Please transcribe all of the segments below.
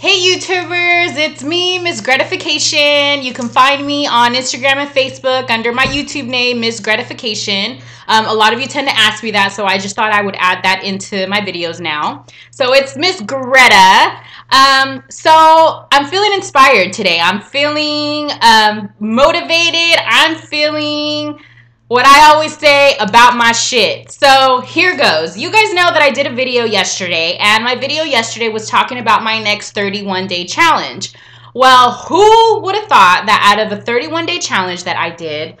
Hey YouTubers, it's me, Missgretaification. You can find me on Instagram and Facebook under my YouTube name, Missgretaification. A lot of you tend to ask me that, so I just thought I would add that into my videos now. So it's Miss Greta. So I'm feeling inspired today. I'm feeling motivated. I'm feeling what I always say about my shit. So here goes. You guys know that I did a video yesterday, and my video yesterday was talking about my next 31-day challenge. Well, who would have thought that out of a 31-day challenge that I did,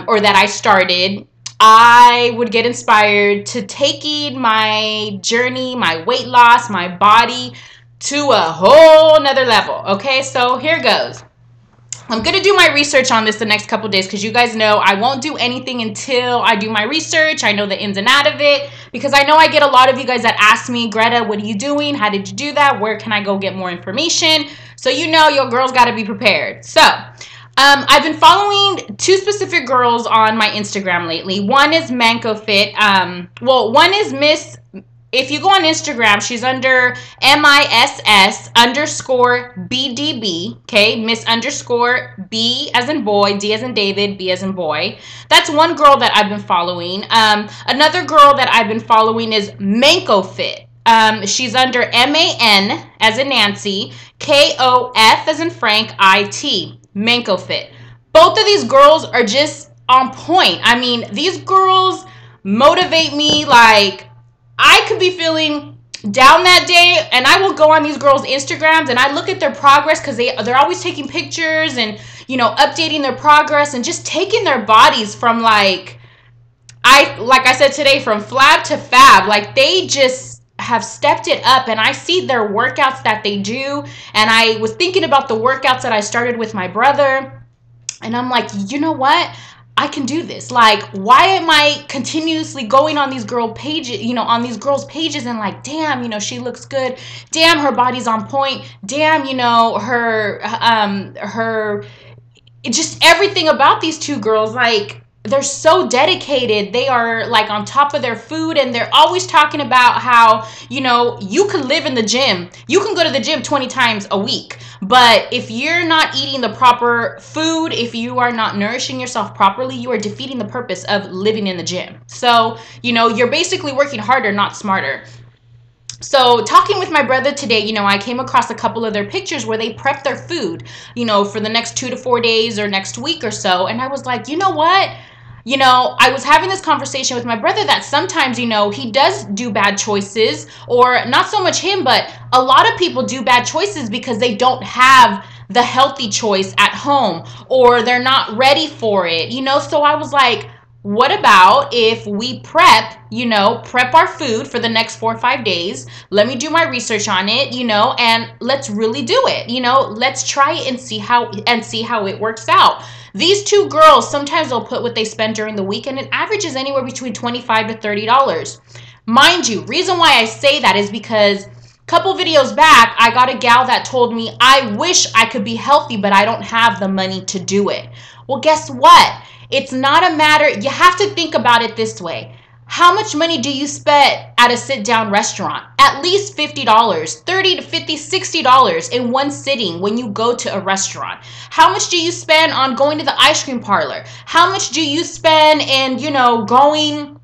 or that I started, I would get inspired to taking my journey, my weight loss, my body to a whole nother level. Okay, so here goes. I'm going to do my research on this the next couple days because you guys know I won't do anything until I do my research. I know the ins and out of it because I know I get a lot of you guys that ask me, Greta, what are you doing? How did you do that? Where can I go get more information? So you know your girl's got to be prepared. So I've been following two specific girls on my Instagram lately. One is Fit. One is Miss. If you go on Instagram, she's under MISS_BDB, okay? Miss_B as in boy, D as in David, B as in boy. That's one girl that I've been following. Another girl that I've been following is Fit. She's under MAN as in Nancy, KOF as in Frank, IT, Fit. Both of these girls are just on point. I mean, these girls motivate me like I could be feeling down that day and I will go on these girls' Instagrams and I look at their progress because they're always taking pictures and, you know, updating their progress and just taking their bodies from like I said today, from flab to fab. Like they just have stepped it up, and I see their workouts that they do. And I was thinking about the workouts that I started with my brother, and I'm like, you know what? I can do this. Like, why am I continuously going on these girl pages, you know, on these girls' pages and like, damn, you know, she looks good. Damn, her body's on point. Damn, you know, just everything about these two girls, like, they're so dedicated. They are like on top of their food, and they're always talking about how, you know, you can live in the gym. You can go to the gym 20 times a week. But if you're not eating the proper food, if you are not nourishing yourself properly, you are defeating the purpose of living in the gym. So, you know, you're basically working harder, not smarter. So talking with my brother today, you know, I came across a couple of their pictures where they prep their food, you know, for the next 2 to 4 days or next week or so. And I was like, you know what? You know, I was having this conversation with my brother that sometimes, you know, he does do bad choices, or not so much him, but a lot of people do bad choices because they don't have the healthy choice at home, or they're not ready for it, you know? So I was like, what about if we prep our food for the next 4 or 5 days? Let me do my research on it, you know, and let's really do it. You know, let's try it and see how it works out. These two girls, sometimes they'll put what they spend during the week, and it averages anywhere between $25 to $30. Mind you, reason why I say that is because a couple videos back, I got a gal that told me, I wish I could be healthy, but I don't have the money to do it. Well, guess what? It's not a matter, you have to think about it this way. How much money do you spend at a sit-down restaurant? At least $50, $30 to $50, $60 in one sitting when you go to a restaurant. How much do you spend on going to the ice cream parlor? How much do you spend in, you know, going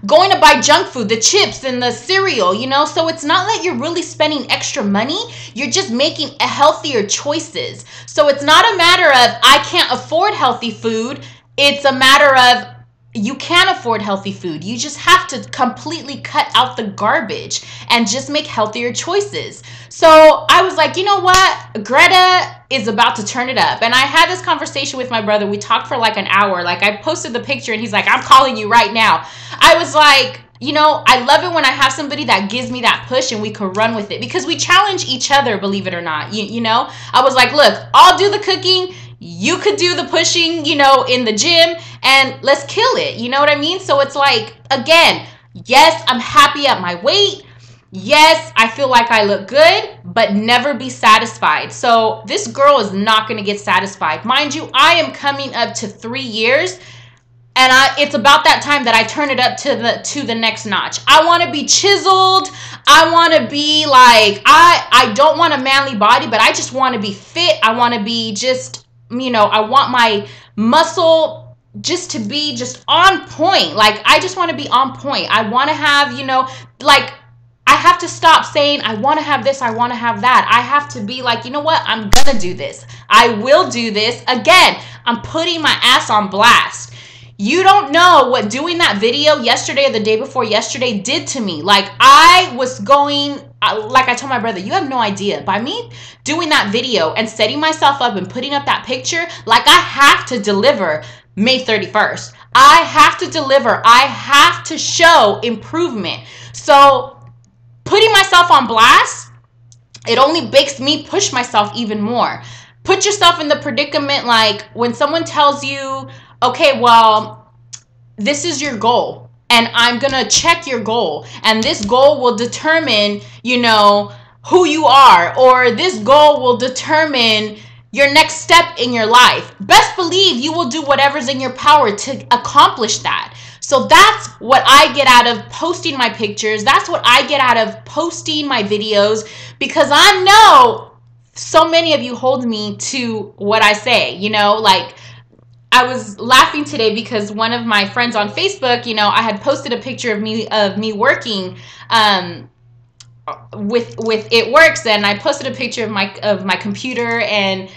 to buy junk food, the chips and the cereal, you know? So it's not that you're really spending extra money. You're just making healthier choices. So it's not a matter of I can't afford healthy food. It's a matter of you can afford healthy food. You just have to completely cut out the garbage and just make healthier choices. So I was like, you know what? Greta is about to turn it up. And I had this conversation with my brother. We talked for like an hour. Like I posted the picture and he's like, I'm calling you right now. I was like, you know, I love it when I have somebody that gives me that push and we can run with it because we challenge each other, believe it or not. You know, I was like, look, I'll do the cooking. You could do the pushing, you know, in the gym, and let's kill it. You know what I mean? So it's like, again, yes, I'm happy at my weight. Yes, I feel like I look good, but never be satisfied. So this girl is not going to get satisfied. Mind you, I am coming up to 3 years And it's about that time that I turn it up to the next notch. I want to be chiseled. I want to be like, I don't want a manly body, but I just want to be fit. I want to be just, I want my muscle just to be just on point. Like, I just want to be on point. I want to have, like, I have to stop saying, I want to have this, I want to have that. I have to be like, you know what? I'm going to do this. I will do this. Again, I'm putting my ass on blast. You don't know what doing that video yesterday or the day before yesterday did to me. Like, I was going, like I told my brother, you have no idea. By me doing that video and setting myself up and putting up that picture, like, I have to deliver May 31st. I have to deliver. I have to show improvement. So putting myself on blast, it only makes me push myself even more. Put yourself in the predicament, like, when someone tells you, okay, well, this is your goal, and I'm going to check your goal, and this goal will determine, who you are, or this goal will determine your next step in your life. Best believe you will do whatever's in your power to accomplish that. So that's what I get out of posting my pictures. That's what I get out of posting my videos, because I know so many of you hold me to what I say, like, I was laughing today because one of my friends on Facebook, I had posted a picture of me working with It Works, and I posted a picture of my computer and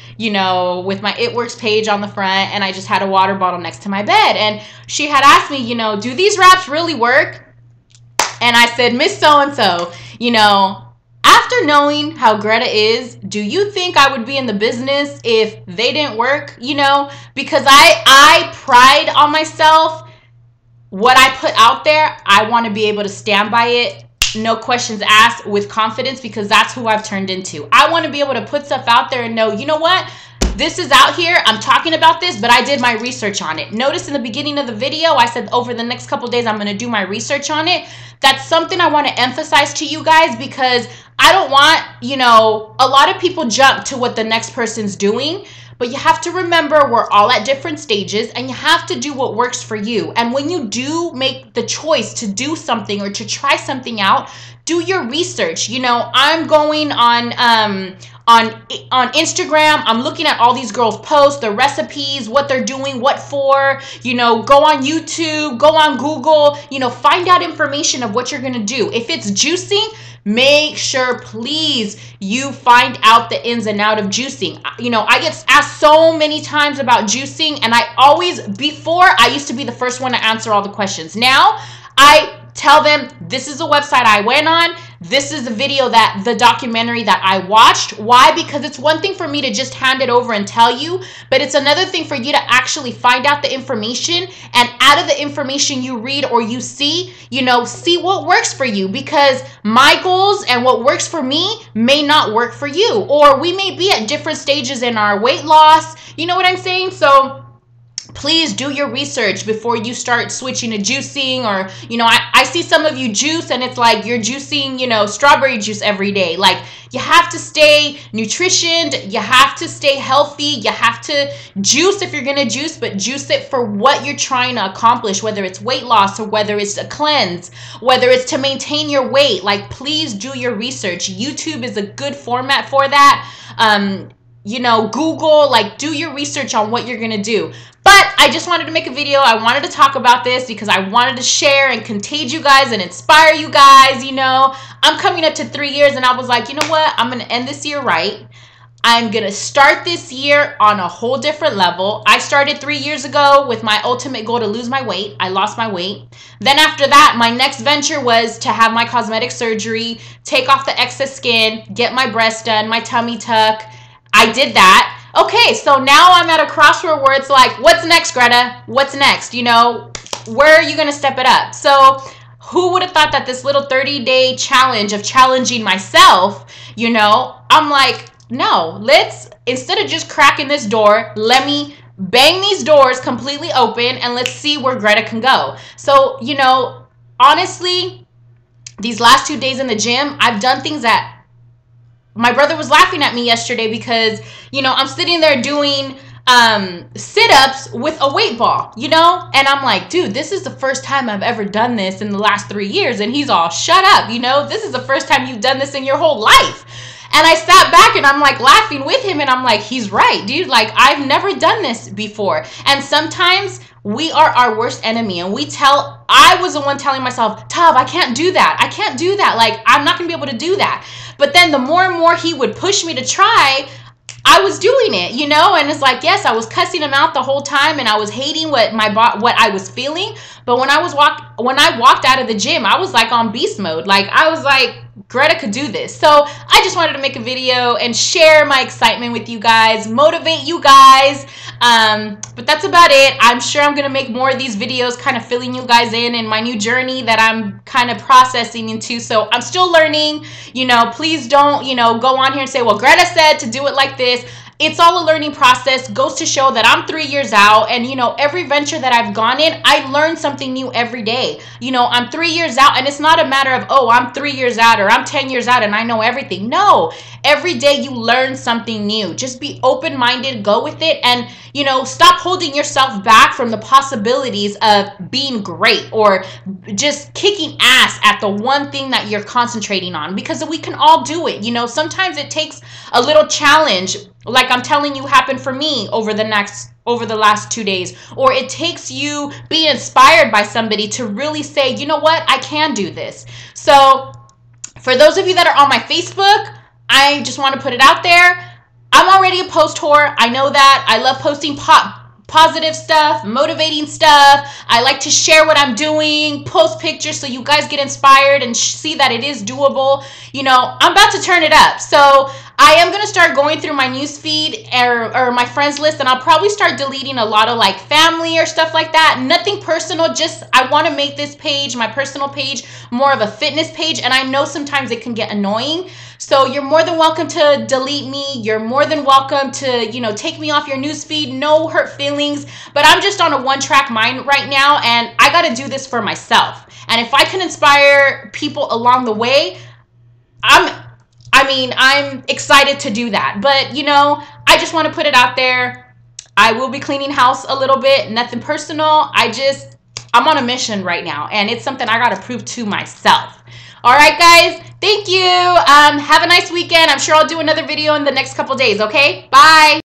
with my It Works page on the front, and I just had a water bottle next to my bed, and she had asked me, do these wraps really work? And I said, Miss So-and-so, after knowing how Greta is, do you think I would be in the business if they didn't work? Because I pride on myself. What I put out there, I want to be able to stand by it, no questions asked, with confidence, because that's who I've turned into. I want to be able to put stuff out there and know, you know what? This is out here. I'm talking about this, but I did my research on it. Notice in the beginning of the video, I said over the next couple days, I'm going to do my research on it. That's something I want to emphasize to you guys, because I don't want, a lot of people jump to what the next person's doing, but you have to remember we're all at different stages, and you have to do what works for you. And when you do make the choice to do something or to try something out, do your research. I'm going on Instagram, I'm looking at all these girls' posts, their recipes, what they're doing, what for, go on YouTube, go on Google, find out information of what you're going to do. If it's juicing, make sure, please, you find out the ins and out of juicing. I get asked so many times about juicing, and before, I used to be the first one to answer all the questions. Now, I tell them, this is a website I went on. This is the documentary that I watched. Why? Because it's one thing for me to just hand it over and tell you, but it's another thing for you to actually find out the information, and out of the information you read or you see, see what works for you, because my goals and what works for me may not work for you, or we may be at different stages in our weight loss. You know what I'm saying? So please do your research before you start switching to juicing, or, I see some of you juice and it's like you're juicing, strawberry juice every day. Like, you have to stay nutritioned, you have to stay healthy, you have to juice if you're going to juice, but juice it for what you're trying to accomplish, whether it's weight loss or whether it's a cleanse, whether it's to maintain your weight. Like, please do your research. YouTube is a good format for that. Google, like, do your research on what you're going to do. But I just wanted to make a video. I wanted to talk about this because I wanted to share and contage you guys and inspire you guys. I'm coming up to 3 years, and I was like, you know what? I'm going to end this year right. I'm going to start this year on a whole different level. I started 3 years ago with my ultimate goal to lose my weight. I lost my weight. Then after that, my next venture was to have my cosmetic surgery, take off the excess skin, get my breasts done, my tummy tuck. I did that. Okay, so now I'm at a crossroad where it's like, what's next, Greta? What's next? Where are you going to step it up? So who would have thought that this little 30-day challenge of challenging myself, I'm like, no, instead of just cracking this door, let me bang these doors completely open, and let's see where Greta can go. So, honestly, these last 2 days in the gym, I've done things that my brother was laughing at me yesterday because, I'm sitting there doing sit-ups with a weight ball, you know? And I'm like, dude, this is the first time I've ever done this in the last 3 years. And he's all, shut up, you know? This is the first time you've done this in your whole life. And I sat back and I'm like laughing with him, and I'm like, he's right, dude. Like, I've never done this before. And sometimes we are our worst enemy, and I was the one telling myself, Tav, I can't do that. I can't do that. Like, I'm not gonna be able to do that. But then the more and more he would push me to try, I was doing it, you know? And it's like, yes, I was cussing him out the whole time, and I was hating what I was feeling. But when I walked out of the gym, I was like on beast mode. Like, I was like, Greta could do this. So I just wanted to make a video and share my excitement with you guys, motivate you guys. But that's about it. I'm sure I'm going to make more of these videos, kind of filling you guys in my new journey that I'm kind of processing into. So I'm still learning, you know. Please don't, you know, go on here and say, well, Greta said to do it like this. It's all a learning process. Goes to show that I'm 3 years out, and, you know, every venture that I've gone in, I learn something new every day. You know, I'm 3 years out, and it's not a matter of, oh, I'm 3 years out or I'm 10 years out and I know everything. No, every day you learn something new. Just be open-minded, go with it, and, you know, stop holding yourself back from the possibilities of being great or just kicking ass at the one thing that you're concentrating on, because we can all do it. You know, sometimes it takes a little challenge, like I'm telling you happened for me over the last 2 days, or it takes you being inspired by somebody to really say, you know what, I can do this. So for those of you that are on my Facebook, I just want to put it out there. I'm already a post whore. I know that. I love posting positive stuff, motivating stuff. I like to share what I'm doing, post pictures so you guys get inspired and see that it is doable. You know, I'm about to turn it up. So I am going to start going through my news feed or my friends list, and I'll probably start deleting a lot of like family or stuff like that. Nothing personal, just I want to make this page, my personal page, more of a fitness page, and I know sometimes it can get annoying. So you're more than welcome to delete me. You're more than welcome to, you know, take me off your news feed. No hurt feelings. But I'm just on a one-track mind right now, and I got to do this for myself. And if I can inspire people along the way, I'm excited to do that. But, you know, I just want to put it out there. I will be cleaning house a little bit. Nothing personal. I'm on a mission right now, and it's something I got to prove to myself. All right, guys. Thank you. Have a nice weekend. I'm sure I'll do another video in the next couple days, okay? Bye.